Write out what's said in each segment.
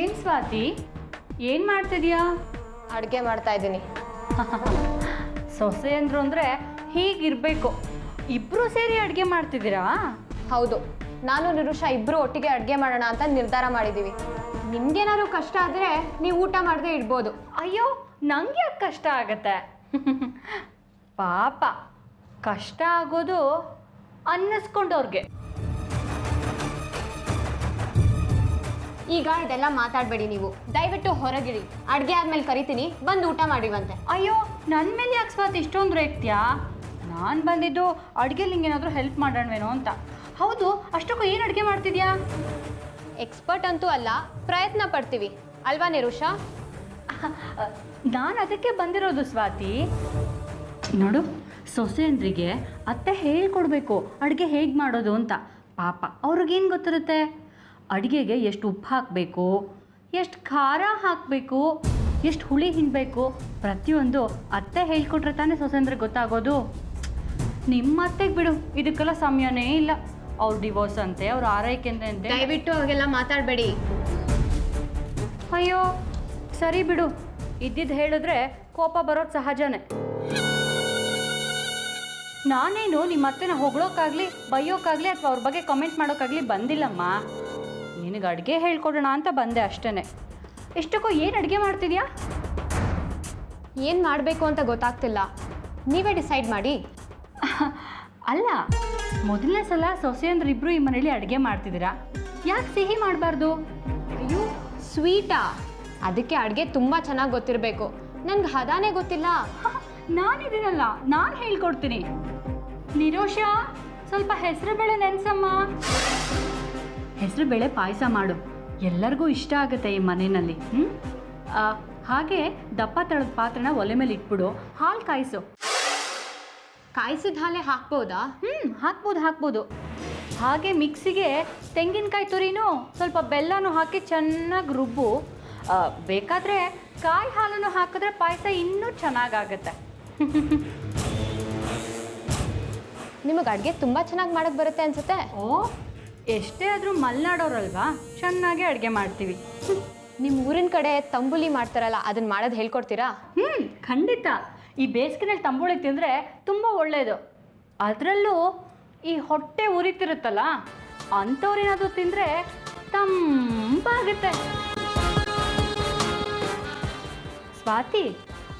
ಏನು ಸ್ವಾತಿ, ಏನು ಮಾಡ್ತಿದ್ಯಾ? ಅಡುಗೆ ಮಾಡ್ತಾ ಇದ್ದೀನಿ. ಸೊಸೆ ಅಂದ್ರು ಅಂದರೆ ಹೀಗಿರಬೇಕು, ಇಬ್ಬರು ಸೇರಿ ಅಡುಗೆ ಮಾಡ್ತಿದ್ದೀರಾ? ಹೌದು, ನಾನು ನಿರುಷಾ ಇಬ್ಬರು ಒಟ್ಟಿಗೆ ಅಡುಗೆ ಮಾಡೋಣ ಅಂತ ನಿರ್ಧಾರ ಮಾಡಿದ್ದೀವಿ. ನಿಮ್ಗೇನಾದ್ರು ಕಷ್ಟ ಆದರೆ ನೀವು ಊಟ ಮಾಡದೆ ಇಡ್ಬೋದು. ಅಯ್ಯೋ, ನಂಗೆ ಯಾಕೆ ಕಷ್ಟ ಆಗತ್ತೆ? ಪಾಪ, ಕಷ್ಟ ಆಗೋದು ಅನ್ನಿಸ್ಕೊಂಡವ್ರಿಗೆ. ಈಗ ಇದೆಲ್ಲ ಮಾತಾಡಬೇಡಿ, ನೀವು ದಯವಿಟ್ಟು ಹೊರಗಿರಿ. ಅಡುಗೆ ಆದ್ಮೇಲೆ ಕರಿತೀನಿ, ಬಂದು ಊಟ ಮಾಡಿವಂತೆ. ಅಯ್ಯೋ, ನನ್ನ ಮೇಲೆ ಯಾಕೆ ಸ್ವಾತಿ ಇಷ್ಟೊಂದು ರೇಗ್ತೀಯಾ? ನಾನು ಬಂದಿದ್ದು ಅಡುಗೆಲಿ ಹಿಂಗೇನಾದರೂ ಹೆಲ್ಪ್ ಮಾಡೋಣವೇನೋ ಅಂತ. ಹೌದು, ಅಷ್ಟಕ್ಕೂ ಏನು ಅಡುಗೆ ಮಾಡ್ತಿದ್ಯಾ? ಎಕ್ಸ್ಪರ್ಟ್ ಅಂತೂ ಅಲ್ಲ, ಪ್ರಯತ್ನ ಪಡ್ತೀವಿ ಅಲ್ವಾ ನಿರುಷಾ? ನಾನು ಅದಕ್ಕೆ ಬಂದಿರೋದು ಸ್ವಾತಿ. ನೋಡು, ಸೊಸೆಯಂದ್ರಿಗೆ ಅತ್ತೆ ಹೇಳ್ಕೊಡ್ಬೇಕು ಅಡುಗೆ ಹೇಗೆ ಮಾಡೋದು ಅಂತ. ಪಾಪ ಅವ್ರಿಗೇನು ಗೊತ್ತಿರುತ್ತೆ? ಅಡುಗೆಗೆ ಎಷ್ಟು ಉಪ್ಪು ಹಾಕಬೇಕು, ಎಷ್ಟು ಖಾರ ಹಾಕಬೇಕು, ಎಷ್ಟು ಹುಳಿ ಹಿಂಡಬೇಕು, ಪ್ರತಿಯೊಂದು ಅತ್ತೆ ಹೇಳ್ಕೊಟ್ರೆ ತಾನೇ ಸೊಸೆಯಂದ್ರಿಗೆ ಗೊತ್ತಾಗೋದು. ನಿಮ್ಮ ಅತ್ತೆಗೆ ಬಿಡು, ಇದಕ್ಕೆಲ್ಲ ಸಮಯನೇ ಇಲ್ಲ. ಅವ್ರು ಡಿವೋರ್ಸ್ ಅಂತೆ, ಅವ್ರ ಆರೈಕೆ ಅಂತೆ. ದಯವಿಟ್ಟು ಹಾಗೆಲ್ಲ ಮಾತಾಡಬೇಡಿ. ಅಯ್ಯೋ ಸರಿ ಬಿಡು, ಇದ್ದಿದ್ದು ಹೇಳಿದ್ರೆ ಕೋಪ ಬರೋದು ಸಹಜನೇ. ನಾನೇನು ನಿಮ್ಮ ಅತ್ತೆನ ಹೊಗಳೋಕ್ಕಾಗಲಿ ಬೈಯೋಕ್ಕಾಗಲಿ ಅಥವಾ ಅವ್ರ ಬಗ್ಗೆ ಕಮೆಂಟ್ ಮಾಡೋಕ್ಕಾಗಲಿ ಬಂದಿಲ್ಲಮ್ಮ. ನಿನಗೆ ಅಡುಗೆ ಹೇಳ್ಕೊಡೋಣ ಅಂತ ಬಂದೆ ಅಷ್ಟೇ. ಎಷ್ಟಕ್ಕೂ ಏನು ಅಡುಗೆ ಮಾಡ್ತಿದ್ಯಾ? ಏನು ಮಾಡಬೇಕು ಅಂತ ಗೊತ್ತಾಗ್ತಿಲ್ಲ, ನೀವೇ ಡಿಸೈಡ್ ಮಾಡಿ. ಅಲ್ಲ, ಮೊದಲನೇ ಸಲ ಸೊಸೆಯಂದ್ರಿಬ್ರು ಈ ಮನೇಲಿ ಅಡುಗೆ ಮಾಡ್ತಿದ್ದೀರಾ, ಯಾಕೆ ಸಿಹಿ ಮಾಡಬಾರ್ದು? ಅಯ್ಯೋ, ಸ್ವೀಟಾ? ಅದಕ್ಕೆ ಅಡುಗೆ ತುಂಬ ಚೆನ್ನಾಗಿ ಗೊತ್ತಿರಬೇಕು. ನನಗೆ ಹದಾನೇ ಗೊತ್ತಿಲ್ಲ. ನಾನಿದ್ದೀನಲ್ಲ, ನಾನು ಹೇಳ್ಕೊಡ್ತೀನಿ. ನಿರೋಷಾ, ಸ್ವಲ್ಪ ಹೆಸರುಬೇಳೆ ನೆನೆಸಮ್ಮ. ಹೆಸರುಬೇಳೆ ಪಾಯಸ ಮಾಡು, ಎಲ್ಲರಿಗೂ ಇಷ್ಟ ಆಗುತ್ತೆ ಈ ಮನೆಯಲ್ಲಿ. ಹಾಗೆ ದಪ್ಪ ತಳದ ಪಾತ್ರನ ಒಲೆ ಮೇಲೆ ಇಟ್ಬಿಡು, ಹಾಲು ಕಾಯಿಸು. ಕಾಯಿಸಿದ ಹಾಲೇ ಹಾಕ್ಬೋದಾ? ಹಾಕ್ಬೋದು. ಹಾಗೆ ಮಿಕ್ಸಿಗೆ ತೆಂಗಿನಕಾಯಿ ತುರಿನೂ ಸ್ವಲ್ಪ ಬೆಲ್ಲನೂ ಹಾಕಿ ಚೆನ್ನಾಗಿ ರುಬ್ಬು. ಬೇಕಾದರೆ ಕಾಯಿ ಹಾಲನ್ನು ಹಾಕಿದ್ರೆ ಪಾಯಸ ಇನ್ನೂ ಚೆನ್ನಾಗಾಗತ್ತೆ. ನಿಮಗೆ ಅಡುಗೆ ತುಂಬ ಚೆನ್ನಾಗಿ ಮಾಡೋಕ್ಕೆ ಬರುತ್ತೆ ಅನ್ಸುತ್ತೆ. ಓ, ಎಷ್ಟೇ ಆದರೂ ಮಲೆನಾಡೋರಲ್ವಾ, ಚೆನ್ನಾಗೇ ಅಡುಗೆ ಮಾಡ್ತೀವಿ. ನಿಮ್ಮ ಊರಿನ ಕಡೆ ತಂಬುಲಿ ಮಾಡ್ತಾರಲ್ಲ, ಅದನ್ನು ಮಾಡೋದು ಹೇಳ್ಕೊಡ್ತೀರಾ? ಖಂಡಿತ. ಈ ಬೇಸಿಗೆನಲ್ಲಿ ತಂಬುಳಿ ತಿಂದರೆ ತುಂಬ ಒಳ್ಳೆಯದು. ಅದರಲ್ಲೂ ಈ ಹೊಟ್ಟೆ ಉರಿತಿರುತ್ತಲ್ಲ, ಅಂಥವ್ರೇನಾದರೂ ತಿಂದರೆ ತಂಪಾಗುತ್ತೆ. ಸ್ವಾತಿ,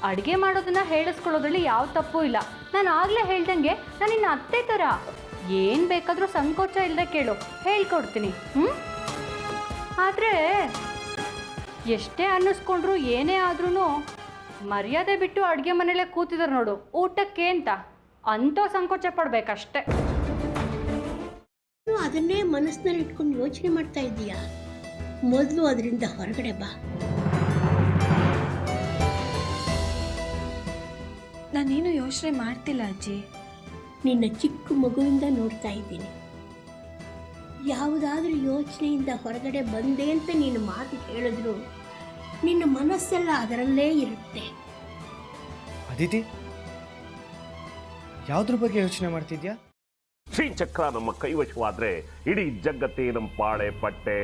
ಅಡುಗೆ ಮಾಡೋದನ್ನು ಹೇಳಿಸ್ಕೊಳ್ಳೋದ್ರಲ್ಲಿ ಯಾವ ತಪ್ಪು ಇಲ್ಲ. ನಾನು ಆಗಲೇ ಹೇಳ್ದಂಗೆ ನಾನು ಇನ್ನು ಅತ್ತೆ ಥರ ಏನು ಬೇಕಾದರೂ ಸಂಕೋಚ ಇಲ್ಲದೆ ಕೇಳು, ಹೇಳ್ಕೊಡ್ತೀನಿ. ಆದರೆ ಎಷ್ಟೇ ಅನ್ನಿಸ್ಕೊಂಡ್ರು ಏನೇ ಆದ್ರೂ ಮರ್ಯಾದೆ ಬಿಟ್ಟು ಅಡುಗೆ ಮನೆಯಲ್ಲೇ ಕೂತಿದ್ರು ನೋಡು ಊಟಕ್ಕೆ ಅಂತ, ಅಂಥೋ ಸಂಕೋಚ ಪಡ್ಬೇಕಷ್ಟೆ. ಅದನ್ನೇ ಮನಸ್ಸಿನಲ್ಲಿ ಇಟ್ಕೊಂಡು ಯೋಚನೆ ಮಾಡ್ತಾ ಇದ್ದೀಯಾ? ಮೊದಲು ಅದರಿಂದ ಹೊರಗಡೆ ಬಾ. ನಾನೇನು ಯೋಚನೆ ಮಾಡ್ತಿಲ್ಲ ಅಜ್ಜಿ. ನಿನ್ನ ಚಿಕ್ಕ ಮಗುವಿಂದ ನೋಡ್ತಾ ಇದ್ದೀನಿ. ಯಾವುದಾದ್ರೂ ಯೋಚನೆಯಿಂದ ಹೊರಗಡೆ ಬಂದೆ ಅಂತ ನೀನು ಮಾತು ಹೇಳಿದ್ರು ನಿನ್ನ ಮನಸ್ಸೆಲ್ಲ ಅದರಲ್ಲೇ ಇರುತ್ತೆ. ಅದಿತಿ, ಯಾವುದ್ರ ಬಗ್ಗೆ ಯೋಚನೆ ಮಾಡ್ತಿದ್ಯಾ? ಶ್ರೀಚಕ್ರ ನಮ್ಮ ಕೈವಶವಾದ್ರೆ ಇಡೀ ಜಗತ್ತೇ ನಮ್ಮ ಪಾಳೆ ಪಟ್ಟೆ.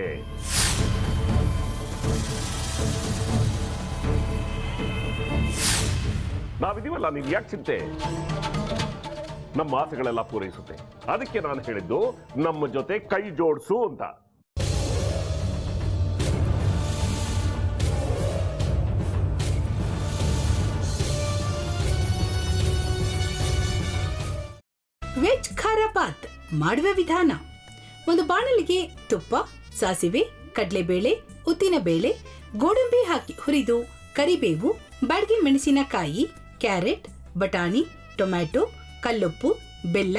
ನಾವಿದೀವಲ್ಲ, ನೀವು ಯಾಕೆ ಚಿಂತೆ? ನಮ್ಮ ಆಸೆಗಳೆಲ್ಲ ಪೂರೈಸುತ್ತೆ. ಅದಕ್ಕೆ ನಾನು ಹೇಳಿದ್ದು ನಮ್ಮ ಜೊತೆ ಕೈ ಜೋಡಿಸು ಅಂತ. ವೆಜ್ ಖಾರ ಬಾತ್ ಮಾಡುವ ವಿಧಾನ: ಒಂದು ಬಾಣಲಿಗೆ ತುಪ್ಪ, ಸಾಸಿವೆ, ಕಡಲೆಬೇಳೆ, ಉದ್ದಿನಬೇಳೆ, ಗೋಡಂಬಿ ಹಾಕಿ ಹುರಿದು ಕರಿಬೇವು, ಬಾಡಿಗೆ ಮೆಣಸಿನಕಾಯಿ, ಕ್ಯಾರೆಟ್, ಬಟಾಣಿ, ಟೊಮ್ಯಾಟೊ, ಕಲ್ಲುಪ್ಪು, ಬೆಲ್ಲ,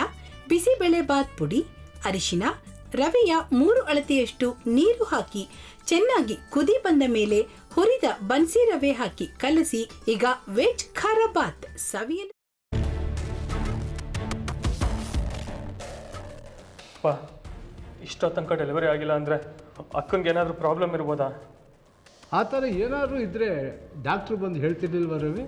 ಬಿಸಿಬೇಳೆ ಬಾತ್ ಪುಡಿ, ಅರಿಶಿನ, ರವೆಯ 3 ಅಳತೆಯಷ್ಟು ನೀರು ಹಾಕಿ ಚೆನ್ನಾಗಿ ಕುದಿ ಬಂದ ಮೇಲೆ ಹುರಿದ ಬನ್ಸಿ ರವೆ ಹಾಕಿ ಕಲಸಿ. ಈಗ ವೆಜ್ ಖಾರ ಬಾತ್ ಸವಿಯಲು. ಇಷ್ಟೋ ತನಕ ಡೆಲಿವರಿ ಆಗಿಲ್ಲ ಅಂದರೆ ಅಕ್ಕನಿಗೆ ಏನಾದರೂ ಪ್ರಾಬ್ಲಮ್ ಇರ್ಬೋದಾ? ಆ ಥರ ಏನಾದರೂ ಇದ್ದರೆ ಡಾಕ್ಟ್ರು ಬಂದು ಹೇಳ್ತಿರ್ಲಿಲ್ವ ರವಿ?